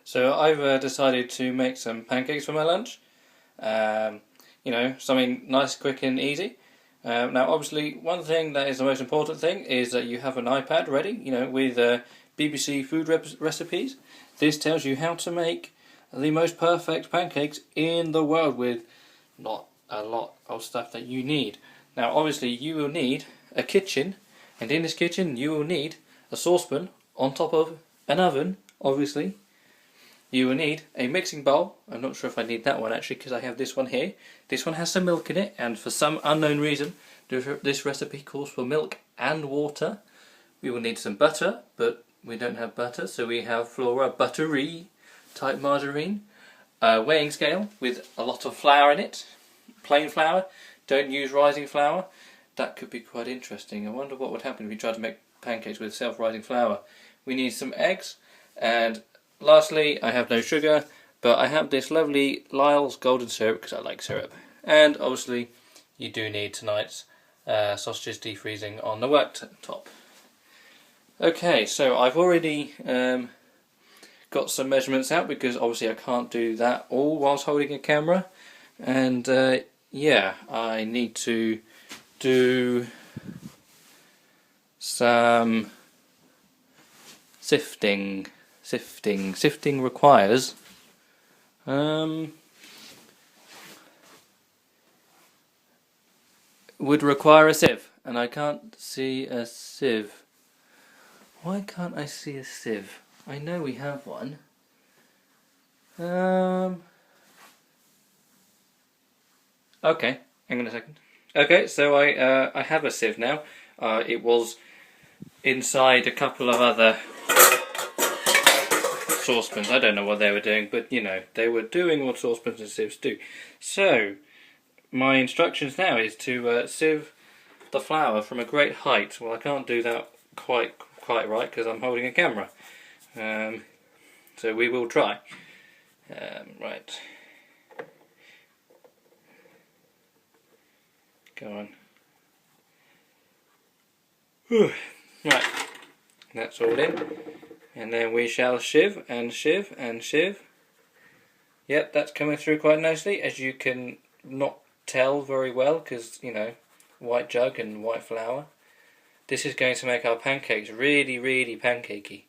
So I've decided to make some pancakes for my lunch. Um, something nice, quick and easy. Now obviously one thing that is the most important thing is that you have an iPad ready, with BBC food recipes. This tells you how to make the most perfect pancakes in the world with not a lot of stuff that you need. Now obviously you will need a kitchen, and in this kitchen you will need a saucepan on top of an oven, obviously. You will need a mixing bowl. I'm not sure if I need that one actually because I have this one here. This one has some milk in it, and for some unknown reason this recipe calls for milk and water. We will need some butter, but we don't have butter, so we have Flora Buttery type margarine. A weighing scale with a lot of flour in it. Plain flour. Don't use rising flour. That could be quite interesting. I wonder what would happen if we tried to make pancakes with self-rising flour. We need some eggs, and lastly, I have no sugar, but I have this lovely Lyle's golden syrup because I like syrup. And obviously, you do need tonight's sausages defreezing on the worktop. Okay, so I've already got some measurements out because obviously I can't do that all whilst holding a camera. And yeah, I need to do some sifting. Sifting requires would require a sieve, and I can't see a sieve. Why can't I see a sieve? I know we have one. Okay, hang on a second. Okay, so I have a sieve now. It was inside a couple of other saucepans. I don't know what they were doing, but they were doing what saucepans and sieves do. So my instructions now is to sieve the flour from a great height. Well, I can't do that quite right because I'm holding a camera. So we will try. Right. Go on. Whew. Right. That's all in. And then we shall sieve and sieve and sieve. Yep, that's coming through quite nicely, as you can not tell very well because, white jug and white flour. This is going to make our pancakes really, really pancakey.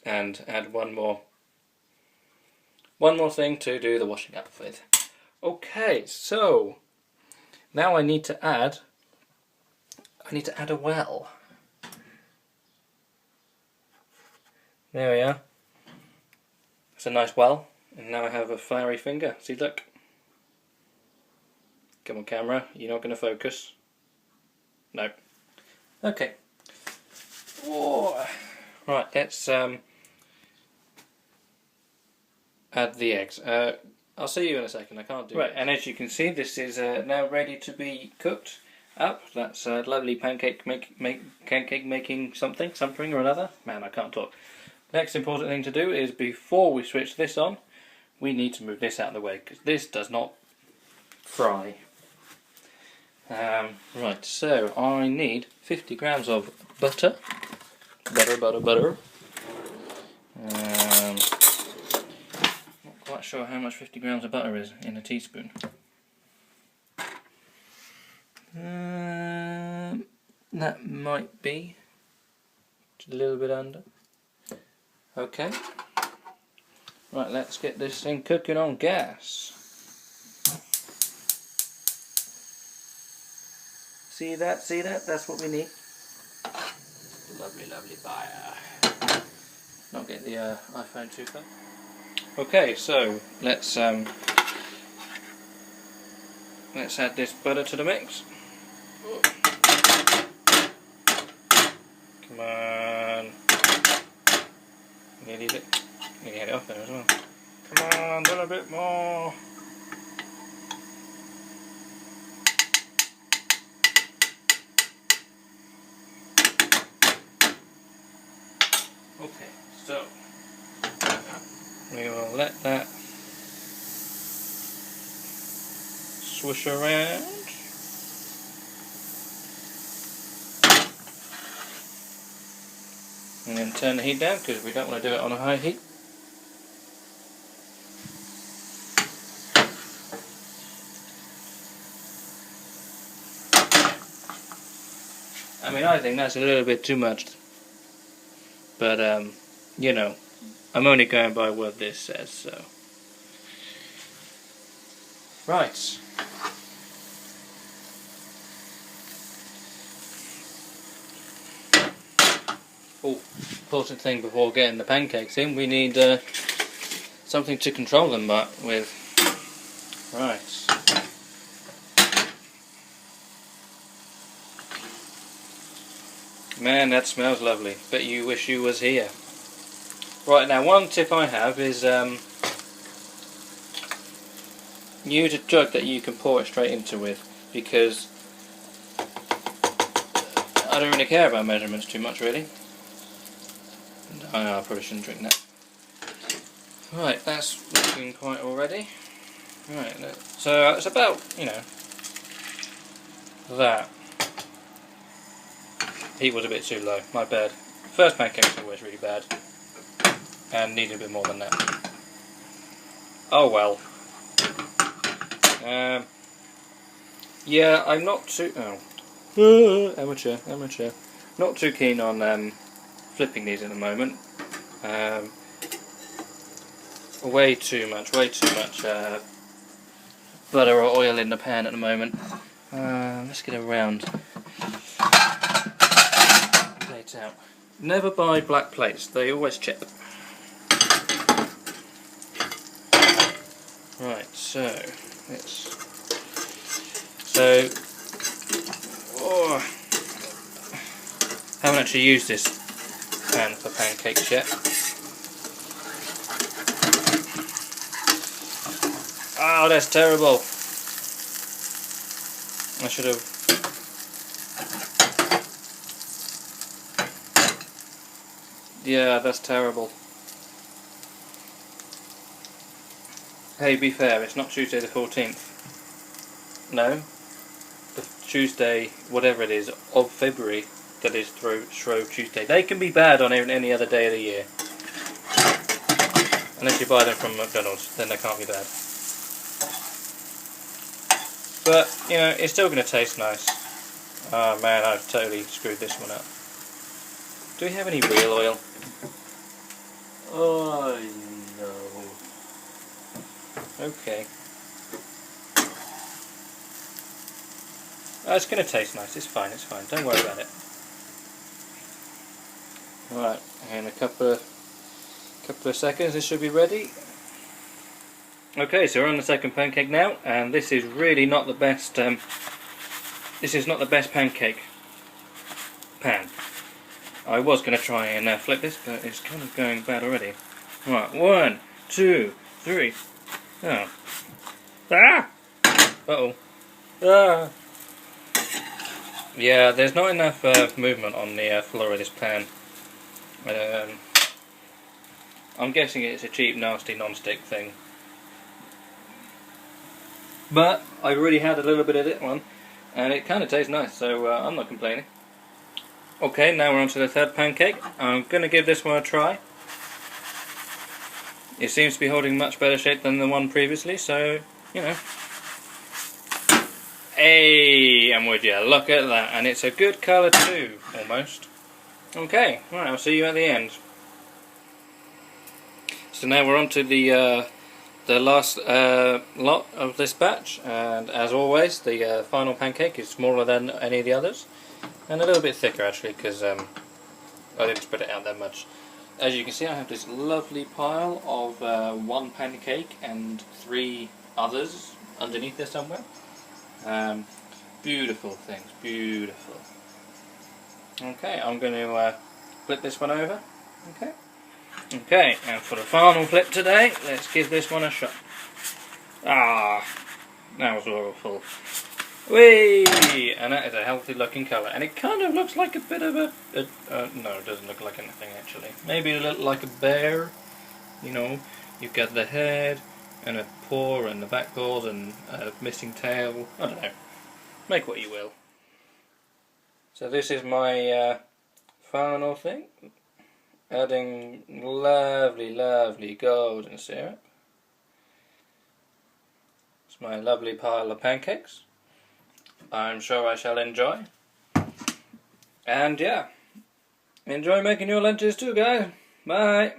And add one more thing to do the washing up with. Okay, so now I need to add a well. There we are. It's a nice well, and now I have a floury finger. See, look. Come on, camera, you're not going to focus. No. Okay. Whoa. Right, let's add the eggs. I'll see you in a second. I can't do it. Right, and as you can see, this is now ready to be cooked up. That's lovely pancake making something or another. Man, I can't talk. Next important thing to do is before we switch this on, we need to move this out of the way because this does not fry. Right, so I need 50 grams of butter. Butter. Not quite sure how much 50 grams of butter is in a teaspoon. That might be just a little bit under. Okay. Right, let's get this thing cooking on gas. See that? That's what we need. Lovely fire. Not get the iPhone too far. Okay, so let's add this butter to the mix. Come on. Nearly had it off there as well. Come on, a little bit more. Okay, so we will let that swish around. And then turn the heat down because we don't want to do it on a high heat. I mean, I think that's a little bit too much. But, you know, I'm only going by what this says, so. Right. Oh, important thing before getting the pancakes in, we need something to control them with. Right. Man, that smells lovely. Bet you wish you was here. Right, now one tip I have is use a jug that you can pour it straight into with, because I don't really care about measurements too much, really. I know I probably shouldn't drink that. Right, that's looking quite already. Right, so it's about, you know, that. Heat was a bit too low, my bad. First pancake's always really bad, and needed a bit more than that. Oh well. Yeah, I'm not too... amateur. Not too keen on flipping these at the moment. Way too much butter or oil in the pan at the moment. Let's get a round plate out. Never buy black plates, they always chip. Right, haven't actually used this pan for pancakes yet. Oh, that's terrible. I should have. Yeah, that's terrible. Hey, be fair, it's not Tuesday the 14th. No? The Tuesday, whatever it is, of February, that is Shrove Tuesday. They can be bad on any other day of the year. Unless you buy them from McDonald's, then they can't be bad. But, you know, it's still going to taste nice. Oh man, I've totally screwed this one up. Do we have any real oil? Oh no. Okay. Oh, it's going to taste nice, it's fine, don't worry about it. Right, in a couple of seconds this should be ready. Okay, so we're on the second pancake now, and this is really not the best, this is not the best pancake pan. I was going to try and flip this, but it's kind of going bad already. Right, 1, 2, 3. Oh. Ah! Uh-oh. Ah! Yeah, there's not enough movement on the floor of this pan. I'm guessing it's a cheap, nasty, non-stick thing. But I've already had a little bit of this one, and it kind of tastes nice, so I'm not complaining. Okay, now we're on to the third pancake. I'm going to give this one a try. It seems to be holding much better shape than the one previously, so, you know. Hey, and would you look at that, and it's a good colour too, almost. Okay, right, I'll see you at the end. So now we're on to the last lot of this batch, and as always the final pancake is smaller than any of the others, and a little bit thicker actually, because I didn't spread it out that much. As you can see, I have this lovely pile of one pancake and 3 others underneath there somewhere. Beautiful things, beautiful. Okay, I'm going to flip this one over. Okay, and for the final flip today, let's give this one a shot. Ah, that was awful. Whee! And that is a healthy looking colour, and it kind of looks like a bit of no, it doesn't look like anything actually. Maybe a little like a bear, you know, you've got the head, and a paw, and the back paws, and a missing tail, I don't know, make what you will. So this is my final thing. Adding lovely, lovely golden syrup. It's my lovely pile of pancakes. I'm sure I shall enjoy. And yeah, enjoy making your lunches too, guys. Bye.